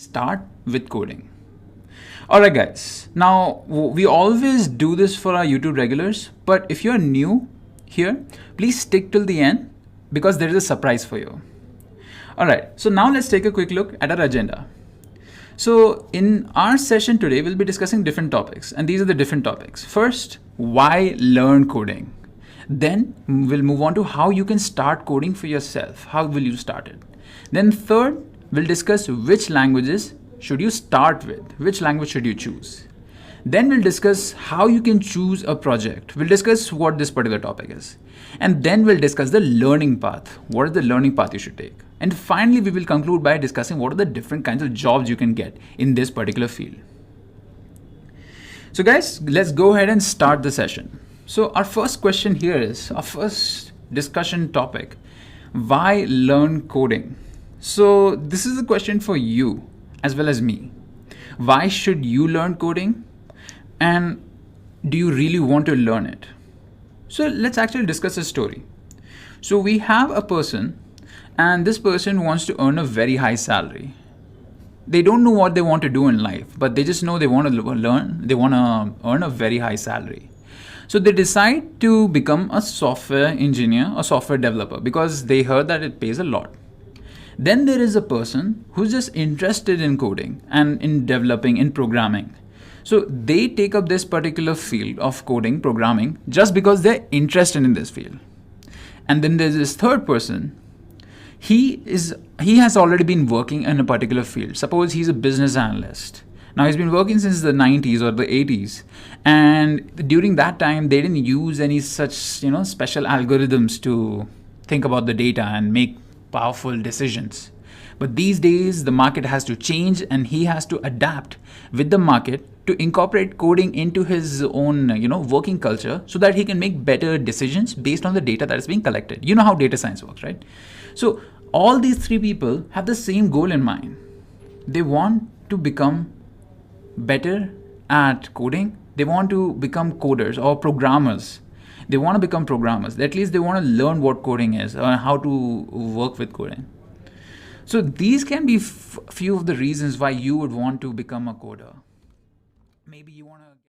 Start with coding. Alright guys, now we always do this for our YouTube regulars, but if you're new here, please stick till the end because there is a surprise for you. Alright, so now let's take a quick look at our agenda. So in our session today, we'll be discussing different topics, and these are the different topics. First, why learn coding? Then we'll move on to how you can start coding for yourself. How will you start it? Then third, we'll discuss which languages should you start with, which language should you choose. Then we'll discuss how you can choose a project. We'll discuss what this particular topic is. And then we'll discuss the learning path. What is the learning path you should take? And finally, we will conclude by discussing what are the different kinds of jobs you can get in this particular field. So guys, let's go ahead and start the session. So our first question here is, our first discussion topic, why learn coding? So this is a question for you as well as me. Why should you learn coding? And do you really want to learn it? So let's actually discuss a story. So we have a person, and this person wants to earn a very high salary. They don't know what they want to do in life, but they just know they want to learn, they want to earn a very high salary. So they decide to become a software engineer or software developer because they heard that it pays a lot. Then there is a person who's just interested in coding and in developing, in programming. So they take up this particular field of coding, programming, just because they're interested in this field. And then there's this third person. He has already been working in a particular field. Suppose he's a business analyst. Now he's been working since the 90s or the 80s. And during that time, they didn't use any such, special algorithms to think about the data and make powerful decisions. But these days, the market has to change and he has to adapt with the market to incorporate coding into his own, working culture so that he can make better decisions based on the data that is being collected. You know how data science works, right? So all these three people have the same goal in mind. They want to become better at coding. They want to become coders or programmers. They want to become programmers. At least they want to learn what coding is or how to work with coding. So these can be few of the reasons why you would want to become a coder. Maybe you want to